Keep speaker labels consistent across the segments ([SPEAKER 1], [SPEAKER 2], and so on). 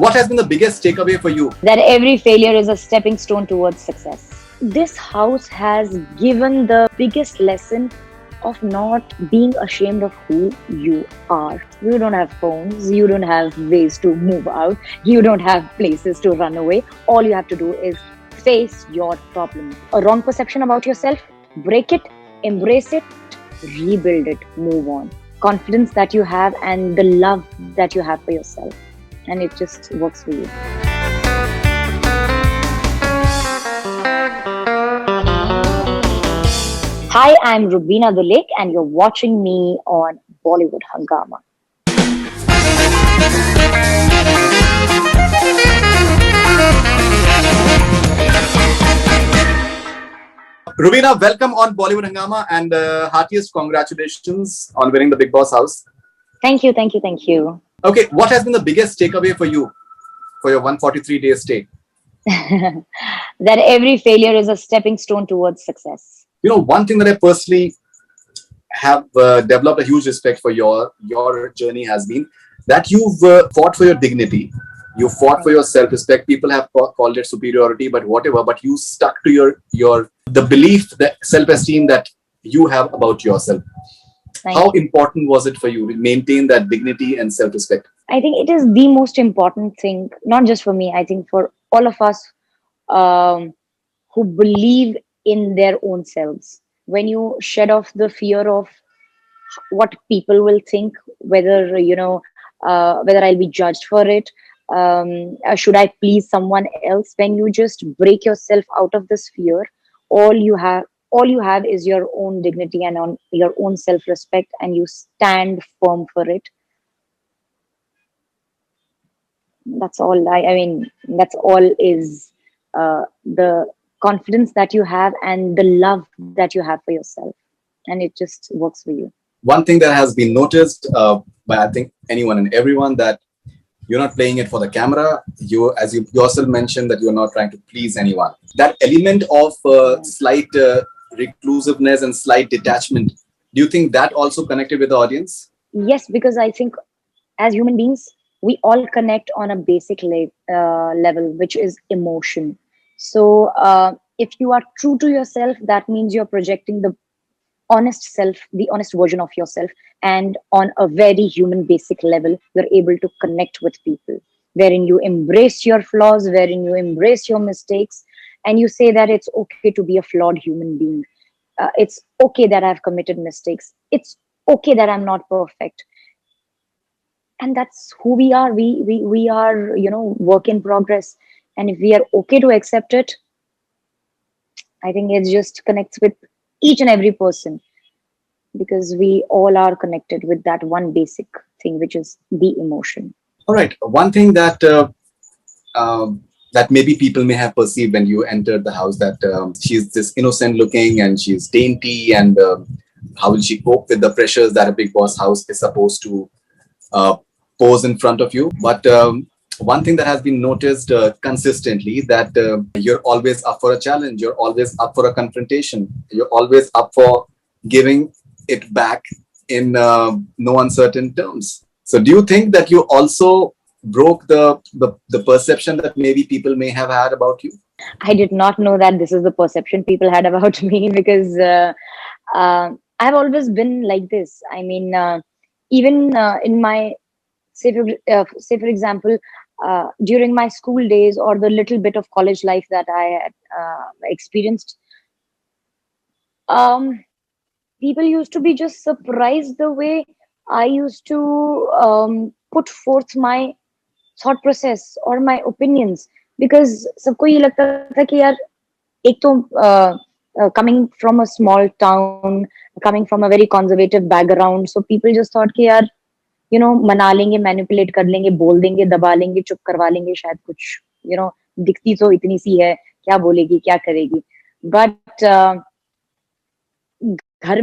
[SPEAKER 1] What has been the biggest takeaway for you?
[SPEAKER 2] That every failure is a stepping stone towards success. This house has given the biggest lesson of not being ashamed of who you are. You don't have phones, you don't have ways to move out, you don't have places to run away. All you have to do is face your problem. A wrong perception about yourself, break it, embrace it, rebuild it, move on. Confidence that you have and the love that you have for yourself. And it just works for you. Hi, I'm Rubina Dilaik and you're watching me on Bollywood Hungama.
[SPEAKER 1] Rubina, welcome on Bollywood Hungama and heartiest congratulations on winning the Bigg Boss house.
[SPEAKER 2] Thank you.
[SPEAKER 1] Okay, what has been the biggest takeaway for you for your 143-day stay?
[SPEAKER 2] That every failure is a stepping stone towards success.
[SPEAKER 1] You know, one thing that I personally have developed a huge respect for your journey has been that you've fought for your dignity. You fought for your self-respect. People have called it superiority, but whatever. But you stuck to the belief, the self-esteem that you have about yourself. How important was it for you to maintain that dignity and self-respect?
[SPEAKER 2] I think it is the most important thing, not just for me, I think for all of us who believe in their own selves. When you shed off the fear of what people will think, whether, whether I'll be judged for it, should I please someone else, when you just break yourself out of this fear, all you have is your own dignity and on your own self-respect, and you stand firm for it. That's all. That's all is the confidence that you have and the love that you have for yourself, and it just works for you.
[SPEAKER 1] One thing that has been noticed by I think anyone and everyone, that you're not playing it for the camera. As you yourself mentioned, that you're not trying to please anyone. That element of slight reclusiveness and slight detachment, do you think that also connected with the audience?
[SPEAKER 2] Yes, because I think as human beings, we all connect on a basic level, which is emotion. So if you are true to yourself, that means you're projecting the honest self, the honest version of yourself. And on a very human basic level, you're able to connect with people, wherein you embrace your flaws, wherein you embrace your mistakes, and you say that it's okay to be a flawed human being. It's okay that I've committed mistakes. It's okay that I'm not perfect. And that's who we are. We are, work in progress. And if we are okay to accept it, I think it just connects with each and every person, because we all are connected with that one basic thing, which is the emotion.
[SPEAKER 1] All right. One thing that that maybe people may have perceived when you entered the house, that she's this innocent looking and she's dainty, and how will she cope with the pressures that a Bigg Boss house is supposed to pose in front of you? But one thing that has been noticed consistently, that you're always up for a challenge. You're always up for a confrontation. You're always up for giving it back in no uncertain terms. So do you think that you also broke the perception that maybe people may have had about you?
[SPEAKER 2] I did not know that this is the perception people had about me, because I've always been like this. I mean, even in my, say for example, during my school days or the little bit of college life that I had experienced, people used to be just surprised the way I used to put forth my thought process or my opinions, because सबको ये लगता था कि यार, एक तो coming from a small town, coming from a very conservative background, so people just thought कि यार, मना लेंगे, मैनिपुलेट कर लेंगे, बोल देंगे, दबा लेंगे, चुप करवा लेंगे, शायद कुछ, दिखती तो इतनी सी है, क्या बोलेगी, क्या करेगी. बट घर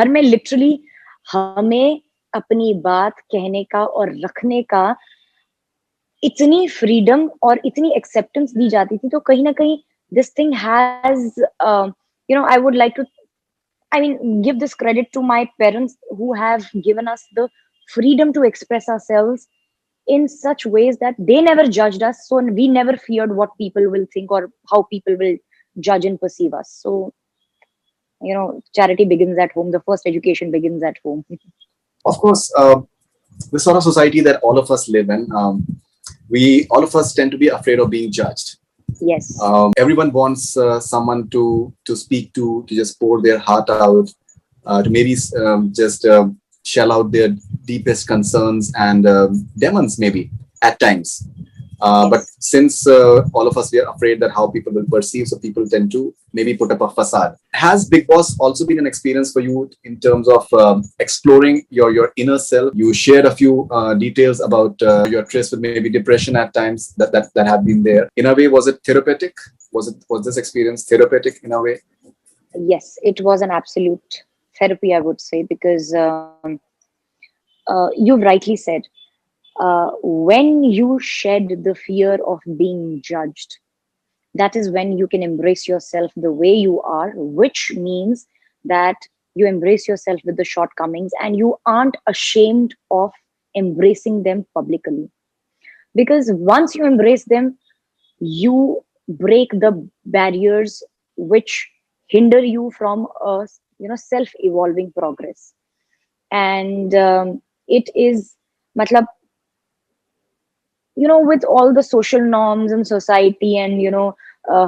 [SPEAKER 2] में लिटरली हमें अपनी बात कहने का और रखने का इतनी फ्रीडम और इतनी एक्सेप्टेंस दी जाती थी, तो कहीं ना कहीं this thing has I would like to give this credit to my parents, who have given us the freedom to express ourselves in such ways that they never judged us. So we never feared what people will think or how people will judge and perceive us. So, charity begins at home. The first education begins at home.
[SPEAKER 1] Of course, the sort of society that all of us live in, we all of us tend to be afraid of being judged.
[SPEAKER 2] Yes.
[SPEAKER 1] Everyone wants someone to speak to just pour their heart out, to maybe just shell out their deepest concerns and demons, maybe at times. But
[SPEAKER 2] Yes.
[SPEAKER 1] since all of us we are afraid that how people will perceive, so people tend to maybe put up a facade. Has Bigg Boss also been an experience for you in terms of exploring your inner self? You shared a few details about your tryst with maybe depression at times that have been there. In a way, was it therapeutic? Was this experience therapeutic in a way?
[SPEAKER 2] Yes, it was an absolute therapy, I would say, because you've rightly said, when you shed the fear of being judged, that is when you can embrace yourself the way you are, which means that you embrace yourself with the shortcomings and you aren't ashamed of embracing them publicly. Because once you embrace them, you break the barriers which hinder you from a self evolving progress. And it is matlab, with all the social norms and society and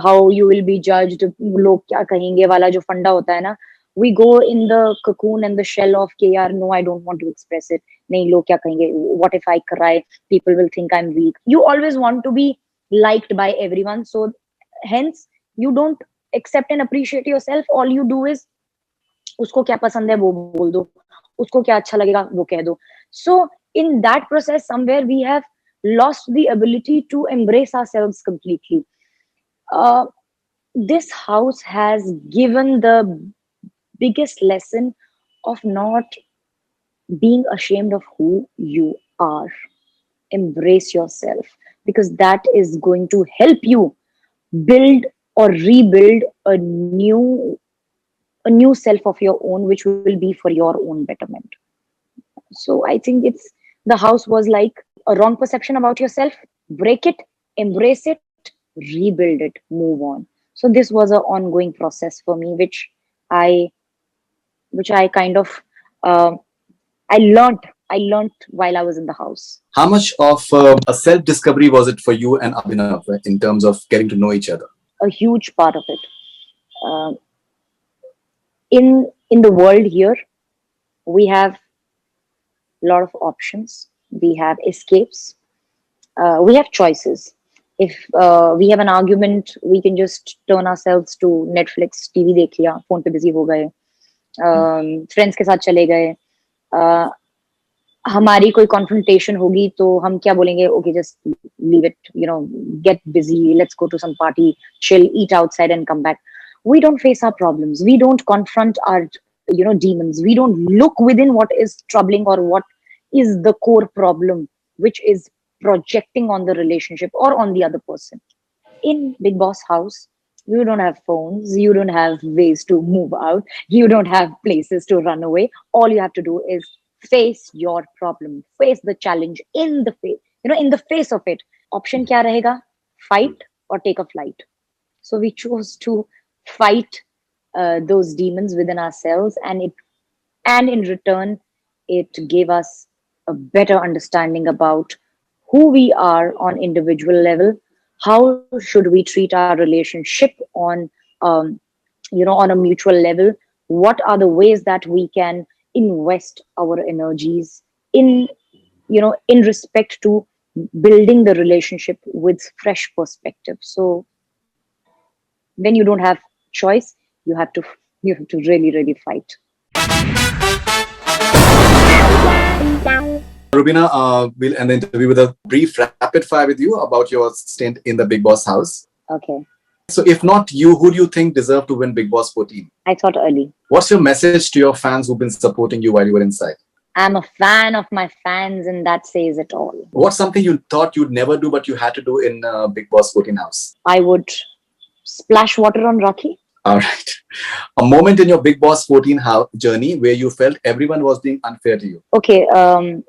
[SPEAKER 2] how you will be judged, log kya kahenge wala jo funda hota hai na, we go in the cocoon and the shell of ke yaar, no, I don't want to express it, nahi log kya kahenge, what if I cry, people will think I'm weak. You always want to be liked by everyone, so hence you don't accept and appreciate yourself. All you do is उसको क्या पसंद है वो बोल दो, उसको क्या अच्छा लगेगा वो कह दो. So in that process somewhere we have lost the ability to embrace ourselves completely. uh, this house has given the biggest lesson of not being ashamed of who you are. Embrace yourself, because that is going to help you build or rebuild a new self of your own, which will be for your own betterment. So I think the house was like a wrong perception about yourself. Break it, embrace it, rebuild it, move on. So this was an ongoing process for me, I which I kind of uh, I learned while I was in the house.
[SPEAKER 1] How much of a self discovery was it for you and Abhinav in terms of getting to know each other?
[SPEAKER 2] A huge part of it. Uh, in the world here, we have a lot of options. We have escapes. We have choices. If we have an argument, we can just turn ourselves to Netflix, TV देख लिया, phone पे busy हो गए, friends के साथ चले गए. Uh, हमारी कोई confrontation होगी तो हम क्या बोलेंगे, okay, just leave it, get busy, let's go to some party, chill, eat outside and come back. We don't face our problems. We don't confront our demons. We don't look within what is troubling or what is the core problem, which is projecting on the relationship or on the other person. In Bigg Boss house, you don't have phones, you don't have ways to move out, you don't have places to run away. All you have to do is face your problem, face the challenge in the face of it. Option kya rahega? Fight or take a flight. So we chose to fight those demons within ourselves, and in return it gave us a better understanding about who we are on individual level. How should we treat our relationship um, on a mutual level? What are the ways that we can invest our energies in respect to building the relationship with fresh perspective? So when you don't have choice, you have to really really fight.
[SPEAKER 1] Rubina, we'll end the interview with a brief rapid fire with you about your stint in the Bigg Boss house.
[SPEAKER 2] Okay.
[SPEAKER 1] So, if not you, who do you think deserve to win Bigg Boss 14?
[SPEAKER 2] I thought early.
[SPEAKER 1] What's your message to your fans who've been supporting you while you were inside?
[SPEAKER 2] I'm a fan of my fans, and that says it all.
[SPEAKER 1] What's something you thought you'd never do but you had to do in Bigg Boss 14 house?
[SPEAKER 2] I would splash water on Rakhi.
[SPEAKER 1] All right. A moment in your Big Boss 14 journey where you felt everyone was being unfair to you.
[SPEAKER 2] Okay,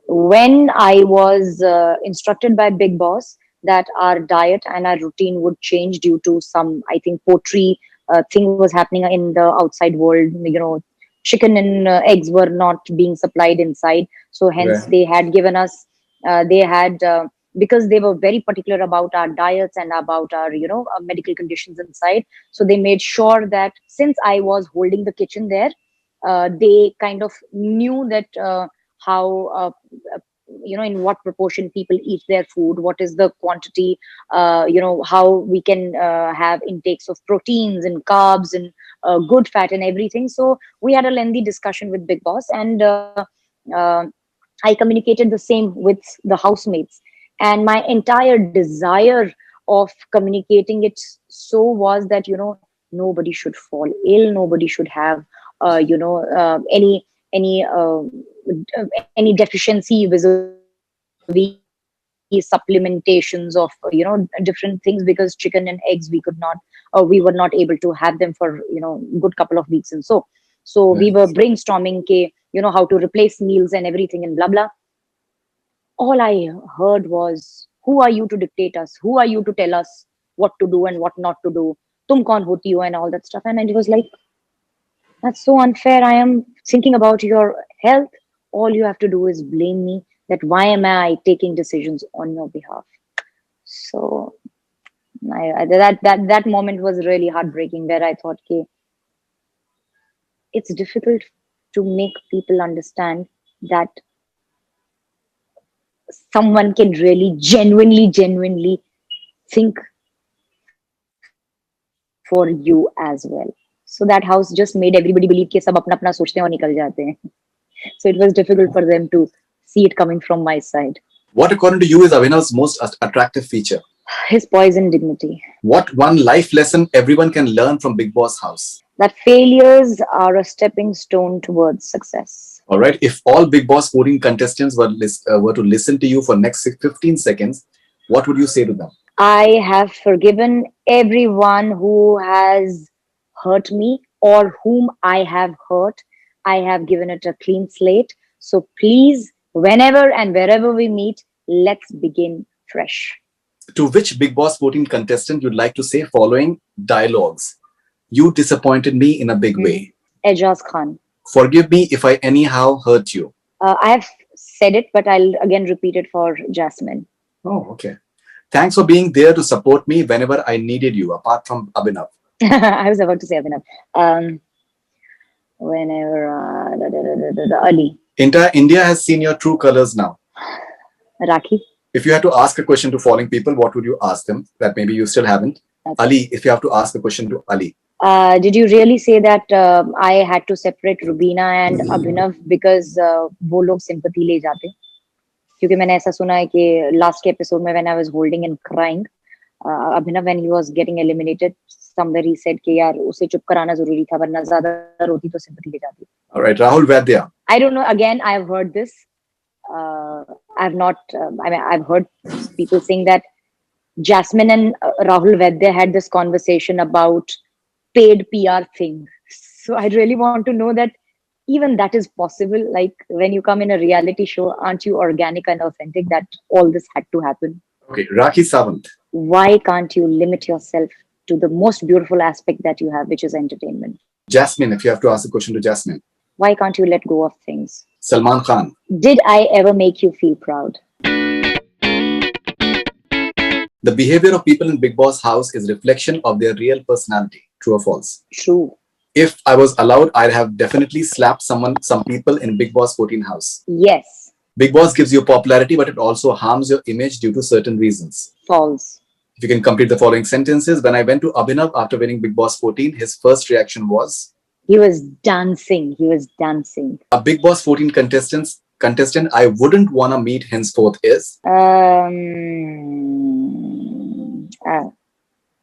[SPEAKER 2] when I was instructed by Big Boss that our diet and our routine would change due to some, I think, poultry thing was happening in the outside world. Chicken and eggs were not being supplied inside, so hence
[SPEAKER 1] Okay.
[SPEAKER 2] they had given us. They had because they were very particular about our diets and about our medical conditions inside. So they made sure that since I was holding the kitchen there, they kind of knew that how uh, in what proportion people eat their food, what is the quantity, how we can have intakes of proteins and carbs and good fat and everything. So we had a lengthy discussion with Big Boss, and uh, I communicated the same with the housemates. And my entire desire of communicating it so was that nobody should fall ill, nobody should have any deficiency vis-a-vis supplementations of different things, because chicken and eggs we were not able to have them for good couple of weeks. And so we were
[SPEAKER 1] Right.
[SPEAKER 2] brainstorming how to replace meals and everything and blah blah. All I heard was, who are you to dictate us, who are you to tell us what to do and what not to do, tum kaun hoti ho, and all that stuff. And it was like, that's so unfair. I am thinking about your health. All you have to do is blame me, that why am I taking decisions on your behalf? So that moment was really heartbreaking, where I thought, okay, it's difficult to make people understand that someone can really genuinely think for you as well. So that house just made everybody believe कि सब अपना अपना सोचते हैं और निकल जाते हैं. So it was difficult for them to see it coming from my side.
[SPEAKER 1] What, according to you, is Abhinav's most attractive feature?
[SPEAKER 2] His poise and dignity.
[SPEAKER 1] What one life lesson everyone can learn from Big Boss House?
[SPEAKER 2] That failures are a stepping stone towards success.
[SPEAKER 1] All right. If all Big Boss 14 contestants were to listen to you for next 15 seconds, what would you say to them?
[SPEAKER 2] I have forgiven everyone who has hurt me or whom I have hurt. I have given it a clean slate. So please, whenever and wherever we meet, let's begin fresh.
[SPEAKER 1] To which Big Boss 14 contestant you'd like to say following dialogues? You disappointed me in a big way.
[SPEAKER 2] Ejaz Khan.
[SPEAKER 1] Forgive me if I anyhow hurt you.
[SPEAKER 2] I have said it, but I'll again repeat it for Jasmine.
[SPEAKER 1] Oh, okay. Thanks for being there to support me whenever I needed you, apart from Abhinav.
[SPEAKER 2] I was about to say Abhinav. Whenever Ali.
[SPEAKER 1] Entire India has seen your true colors now.
[SPEAKER 2] Rakhi.
[SPEAKER 1] If you had to ask a question to following people, what would you ask them that maybe you still haven't?
[SPEAKER 2] Okay.
[SPEAKER 1] Ali, if you have to ask a question to Ali.
[SPEAKER 2] Did you really say that I had to separate Rubina and Abhinav because वो लोग sympathy ले जाते? क्योंकि मैंने ऐसा सुना है कि last episode में when I was holding and crying, Abhinav when he was getting eliminated, somewhere he said कि यार उसे चुप कराना जरूरी था वरना ज़्यादा रोती तो sympathy ले जाती.
[SPEAKER 1] All right, Rahul Vaidya.
[SPEAKER 2] I don't know. Again, I've heard this. I've not. I've heard people saying that Jasmine and Rahul Vaidya had this conversation about paid PR thing. So I really want to know that even that is possible. Like when you come in a reality show, aren't you organic and authentic that all this had to happen?
[SPEAKER 1] Okay, Rakhi Sawant.
[SPEAKER 2] Why can't you limit yourself to the most beautiful aspect that you have, which is entertainment?
[SPEAKER 1] Jasmine, if you have to ask a question to Jasmine.
[SPEAKER 2] Why can't you let go of things?
[SPEAKER 1] Salman Khan.
[SPEAKER 2] Did I ever make you feel proud?
[SPEAKER 1] The behavior of people in Bigg Boss house is reflection of their real personality. True or false?
[SPEAKER 2] True.
[SPEAKER 1] If I was allowed, I'd have definitely slapped some people in Bigg Boss 14 house.
[SPEAKER 2] Yes.
[SPEAKER 1] Bigg Boss gives you popularity, but it also harms your image due to certain reasons.
[SPEAKER 2] False.
[SPEAKER 1] If you can complete the following sentences. When I went to Abhinav after winning Bigg Boss 14, his first reaction was?
[SPEAKER 2] He was dancing. He was dancing.
[SPEAKER 1] A Bigg Boss 14 contestant I wouldn't want to meet henceforth is?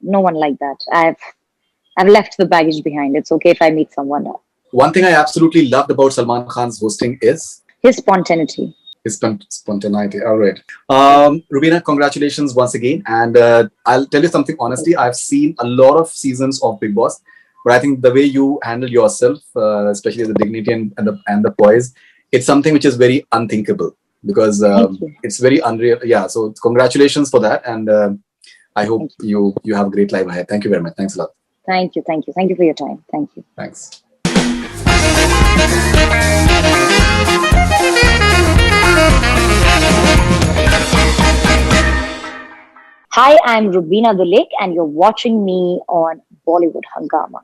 [SPEAKER 2] No one like that. I've left the baggage behind. It's okay if I meet someone else.
[SPEAKER 1] One thing I absolutely loved about Salman Khan's hosting is?
[SPEAKER 2] His spontaneity.
[SPEAKER 1] His spontaneity. All right. Rubina, congratulations once again. And I'll tell you something honestly. I've seen a lot of seasons of Bigg Boss. But I think the way you handle yourself, especially the dignity and the poise, it's something which is very unthinkable because
[SPEAKER 2] Thank you.
[SPEAKER 1] it's very unreal. Yeah. So congratulations for that, and I hope
[SPEAKER 2] Thank you.
[SPEAKER 1] you have a great life ahead. Thank you very much. Thanks a lot.
[SPEAKER 2] Thank you. Thank you. Thank you for your time. Thank you.
[SPEAKER 1] Thanks.
[SPEAKER 2] Hi, I'm Rubina Dilaik, and you're watching me on Bollywood Hungama.